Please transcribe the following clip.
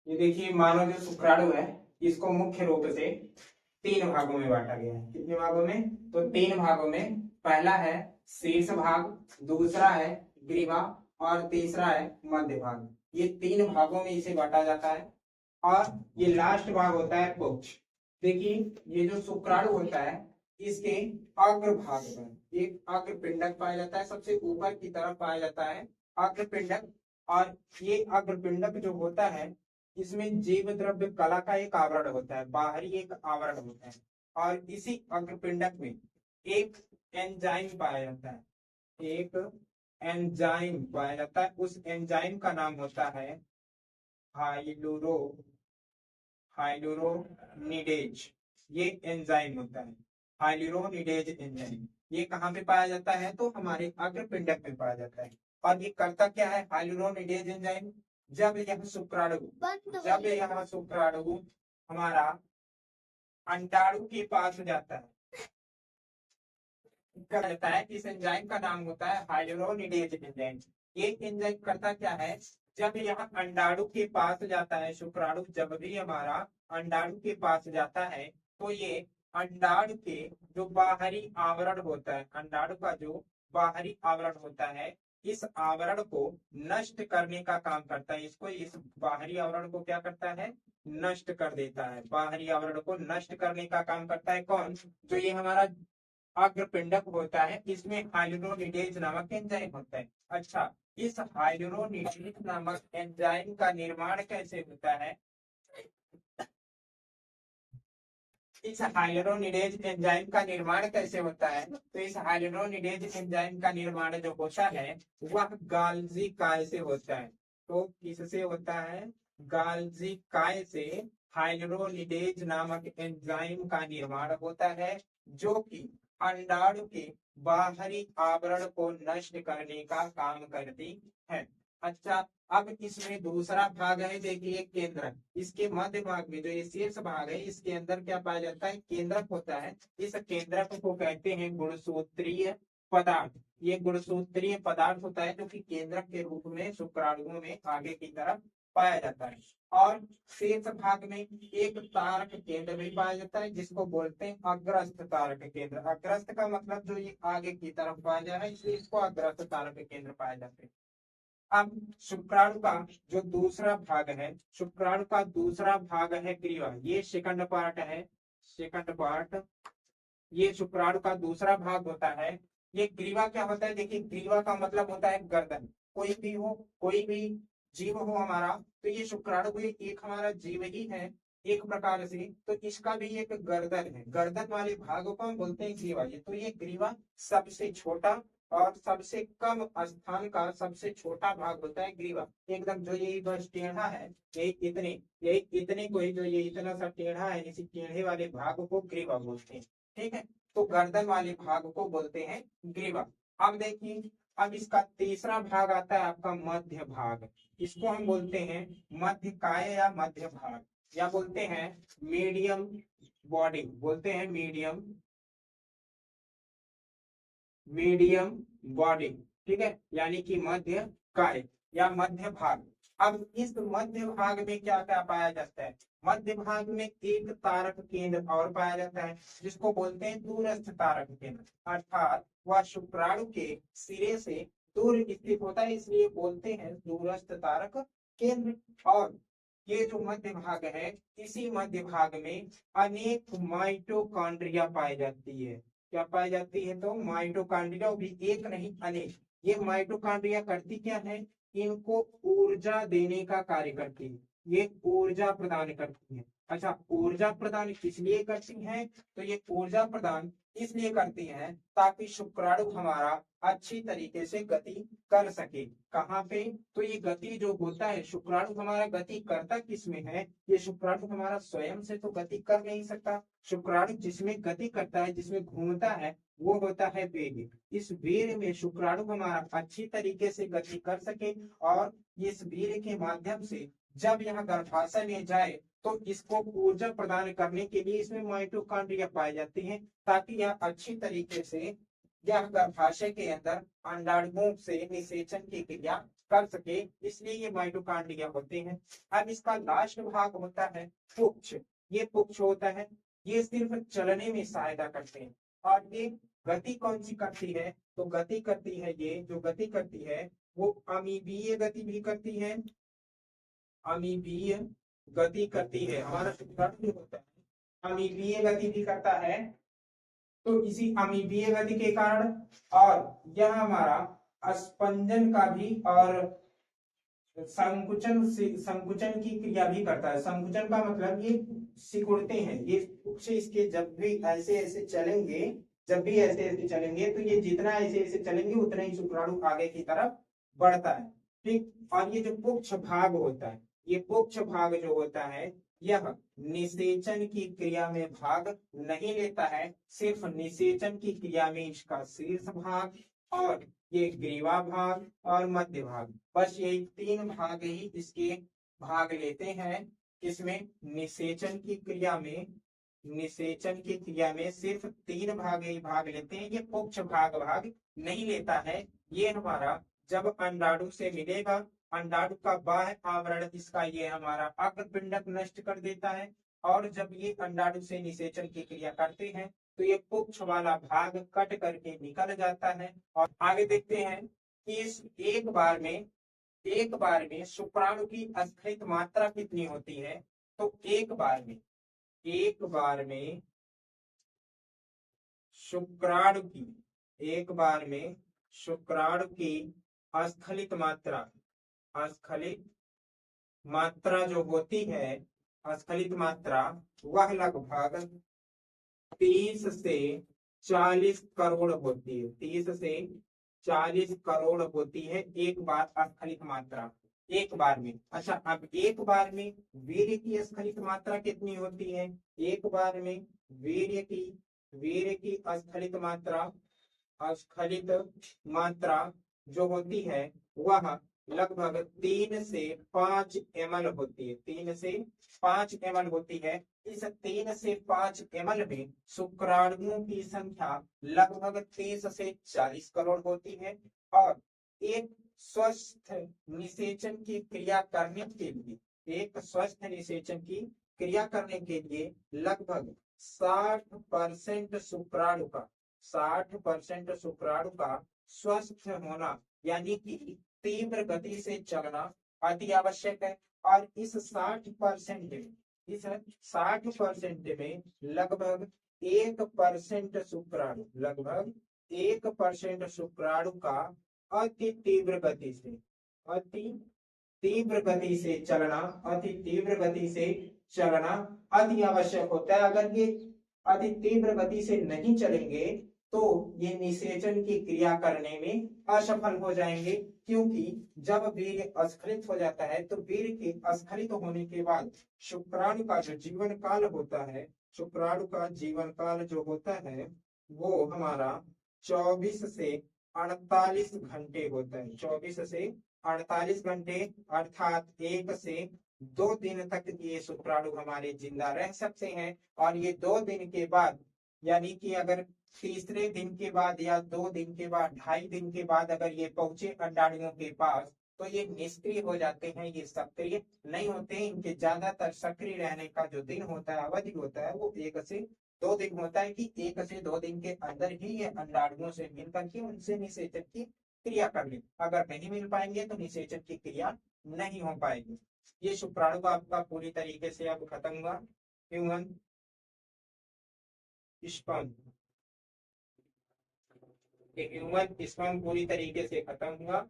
ये देखिए, मानव जो शुक्राणु है इसको मुख्य रूप से तीन भागों में बांटा गया है। कितने भागों में? तो तीन भागों में। पहला है शीर्ष भाग, दूसरा है ग्रीवा और तीसरा है मध्य भाग। ये तीन भागों में इसे बांटा जाता है। और ये लास्ट भाग होता है पुच्छ। देखिए, ये जो शुक्राणु होता है इसके अग्र भाग में एक अग्र पिंडक पाया जाता है, सबसे ऊपर की तरफ पाया जाता है अग्र पिंडक। और ये अग्र पिंडक जो होता है इसमें जीव द्रव्य कला का एक आवरण होता है, बाहरी एक आवरण होता है। और इसी अग्रपिंडक में एक एंजाइम पाया जाता है, एक एंजाइम पाया जाता है। उस एंजाइम का नाम होता है हाइलुरो हाइलुरोनिडेज। ये एंजाइम होता है हाइलुरोनिडेज एंजाइम। ये कहाँ पे पाया जाता है? तो हमारे अग्रपिंडक में पाया जाता है। और ये करता क्या है हाइलुरोनिडेज एंजाइम? जब यह शुक्राणु जब यह शुक्राणु हमारा अंडाणु के पास जाता है, कहता है कि इस एंजाइम का नाम होता है हाइलुरोनिडेज एंजाइम। ये एंजाइम करता क्या है? जब यह अंडाणु के पास जाता है, शुक्राणु जब भी हमारा अंडाणु के पास जाता है तो ये अंडाणु के जो बाहरी आवरण होता है, अंडाणु का जो बाहरी आवरण होता है, इस आवरण को नष्ट करने का काम करता है। इसको इस बाहरी आवरण को क्या करता है? नष्ट कर देता है। बाहरी आवरण को नष्ट करने का काम करता है कौन? जो ये हमारा अग्रपिंडक होता है, इसमें हाइलुरोनिडेज नामक एंजाइम होता है। अच्छा, इस हाइलुरोनिडेज नामक एंजाइम का निर्माण कैसे होता है? इस हाइलुरोनिडेज एंजाइम का निर्माण कैसे होता है? तो इस हाइलुरोनिडेज एंजाइम का निर्माण जो होता है वह गाल्जी काय से होता है। तो किससे होता है? गाल्जी काय से हाइलुरोनिडेज नामक एंजाइम का निर्माण होता है, जो कि अंडाणु के बाहरी आवरण को नष्ट करने का काम करती है। अच्छा, अब इसमें दूसरा भाग है, देखिए केंद्रक। इसके मध्य भाग में जो ये शीर्ष भाग है इसके अंदर क्या पाया जाता है? केंद्रक होता है। इस केंद्रक को कहते हैं गुणसूत्रीय पदार्थ। ये गुणसूत्रीय पदार्थ होता है जो कि केंद्रक के रूप में शुक्राणुओं में आगे की तरफ पाया जाता है। और शेष भाग में एक तारक केंद्र भी पाया जाता है जिसको बोलते हैं अग्रस्थ तारक केंद्र। अग्रस्थ का मतलब जो ये आगे की तरफ पाया जा रहा है, इसलिए इसको अग्रस्थ तारक केंद्र पाया जाते हैं। अब शुक्राणु का जो दूसरा भाग है, शुक्राणु का दूसरा भाग है ग्रीवा। ये सेकंड पार्ट है, सेकंड पार्ट। ये शुक्राणु का दूसरा भाग होता है। ये ग्रीवा क्या होता है? देखिए, ग्रीवा का मतलब होता है गर्दन। कोई भी हो, कोई भी जीव हो हमारा, तो ये शुक्राणु भी एक हमारा जीव ही है एक प्रकार से। तो इसका भी एक गर्दन है, गर्दन वाले भाग को हम बोलते हैं ग्रीवा। ये तो ये ग्रीवा सबसे छोटा और सबसे कम स्थान का सबसे छोटा भाग होता है ग्रीवा। एकदम जो ये बस टेढ़ा है, यही इतने को ही, जो ये इतना सा टेढ़ा है, इसी टेढ़े वाले भाग को ग्रीवा बोलते हैं। ठीक है, तो गर्दन वाले भाग को बोलते हैं ग्रीवा। अब देखिए, अब इसका तीसरा भाग आता है आपका मध्य भाग। इसको हम बोलते हैं मध्य काय या मध्य भाग, या बोलते हैं मीडियम बॉडी, बोलते हैं मीडियम मीडियम बॉडी। ठीक है, यानी कि मध्य काय या मध्य भाग। अब इस मध्य भाग में क्या क्या पाया जाता है? मध्य भाग में एक तारक केंद्र और पाया जाता है जिसको बोलते हैं दूरस्थ तारक केंद्र। अर्थात वह शुक्राणु के सिरे से दूर स्थित होता है, इसलिए बोलते हैं दूरस्थ तारक केंद्र। और ये जो मध्य भाग है, इसी मध्य भाग में अनेक माइटोकॉन्ड्रिया पाई जाती है। क्या पाई जाती है? तो माइटोकॉन्ड्रिया भी एक नहीं अनेक। ये माइटोकॉन्ड्रिया करती क्या है? इनको ऊर्जा देने का कार्य करती है, ये ऊर्जा प्रदान करती है। अच्छा, ऊर्जा प्रदान किस लिए करती है? तो ये ऊर्जा प्रदान इसलिए करती है ताकि शुक्राणु हमारा अच्छी तरीके से गति कर सके। कहाँ पे? तो ये गति जो होता है, शुक्राणु हमारा गति करता किसमें है? ये शुक्राणु हमारा स्वयं से तो गति कर नहीं सकता। शुक्राणु जिसमें गति करता है, जिसमें घूमता है, वो होता है वेग। इस वीर में शुक्राणु हमारा अच्छी तरीके से गति कर सके, और इस वीर के माध्यम से जब यह गर्भाशय में जाए तो इसको ऊर्जा प्रदान करने के लिए इसमें माइटोकॉन्ड्रिया पाई जाती हैं, ताकि यह अच्छी तरीके से यह गर्भाशय के अंदर अंडाणुओं से निषेचन की क्रिया कर सके, इसलिए ये माइटोकॉन्ड्रिया होते हैं। अब इसका लास्ट भाग होता है पुच्छ। ये पुच्छ होता है, ये सिर्फ चलने में सहायता करते हैं। और ये गति कौन सी करती है, तो गति करती है, ये जो गति करती है वो अमीबीय गति भी करती है। अमीबीय गति करती है, हमारा शुक्राणु जो होता है अमीबीय गति भी करता है। तो इसी अमीबीय गति के कारण और यह हमारा स्पंजन का भी और संकुचन की क्रिया भी करता है। संकुचन का मतलब ये सिकुड़ते हैं, ये से इसके जब भी ऐसे ऐसे चलेंगे, जब भी ऐसे ऐसे चलेंगे तो ये जितना ऐसे ऐसे चलेंगे उतना ही शुक्राणु आगे की तरफ बढ़ता है। ठीक, और ये जो पुच्छ भाग होता है, ये पुच्छ भाग जो होता है यह निषेचन की क्रिया में भाग नहीं लेता है, सिर्फ निषेचन की क्रिया में इसका शीर्ष भाग और ये ग्रीवा भाग और मध्य भाग, बस यही तीन भाग ही इसके भाग लेते हैं। इसमें निषेचन की क्रिया में, निषेचन की क्रिया में सिर्फ तीन भाग ही भाग लेते हैं, ये पुच्छ भाग नहीं लेता है। ये हमारा जब अंडाणु से मिलेगा, अंडाणु का बाह्य आवरण इसका ये हमारा अग्रपिंडक नष्ट कर देता है, और जब ये अंडाणु से निषेचन की क्रिया करते हैं तो ये पुच्छ वाला भाग कट करके निकल जाता है। और आगे देखते हैं कि इस एक बार में शुक्राणु की स्खलित मात्रा कितनी होती है। तो एक बार में शुक्राणु की, एक बार में शुक्राणु की स्खलित मात्रा जो होती है, स्खलित मात्रा वह लगभग 30 से 40 करोड़ होती है। 30 से 40 करोड़ होती है एक बार स्खलित मात्रा, एक बार में। अच्छा, अब एक बार में वीर्य की स्खलित मात्रा कितनी होती है। एक बार में वीर्य की स्खलित मात्रा जो होती है वह लगभग 3 से 5 ml होती है। 3 से 5 ml होती है। इस 3 से 5 ml में शुक्राणुओं की संख्या लगभग 30 से 40 करोड़ होती है। और एक स्वस्थ निषेचन की क्रिया करने के लिए, एक स्वस्थ निषेचन की क्रिया करने के लिए लगभग 60% शुक्राणु का, 60% शुक्राणु का स्वस्थ होना यानी कि तीव्र गति से चलना अति आवश्यक है। और इस 60% में, इस 60% में लगभग 1% शुक्राणु, लगभग 1% शुक्राणु का अति तीव्र गति से, अति तीव्र गति से चलना, अति तीव्र गति से चलना अति आवश्यक होता है। अगर ये अति तीव्र गति से नहीं चलेंगे तो ये निषेचन की क्रिया करने में असफल हो जाएंगे, क्योंकि जब वीर्य स्खलित हो जाता है तो वीर्य के स्खलित होने के बाद शुक्राणु का जो जीवन काल होता है, शुक्राणु का जीवन काल जो होता है वो हमारा 24 से 48 घंटे होता है। 24 से 48 घंटे अर्थात 1 से 2 दिन तक ये शुक्राणु हमारे जिंदा रह सकते हैं। और ये 2 दिन के बाद, यानी कि अगर तीसरे दिन के बाद या 2 दिन के बाद, 2.5 दिन के बाद अगर ये पहुंचे अंडाणुओं के पास तो ये निष्क्रिय हो जाते हैं, ये सक्रिय नहीं होते हैं। इनके ज्यादातर सक्रिय रहने का जो दिन होता है, अवधि होता है, वो 1 से 2 दिन होता है, कि 1 से 2 दिन के अंदर ही ये अंडाणुओं से मिल करके उनसे निषेचन की क्रिया कर ले। अगर नहीं मिल पाएंगे तो निषेचन की क्रिया नहीं हो पाएगी। ये शुक्राणु आपका पूरी तरीके से अब खत्म हुआ। ह्यूमन स्पर्म, ह्यूमन स्पर्म पूरी तरीके से खत्म हुआ।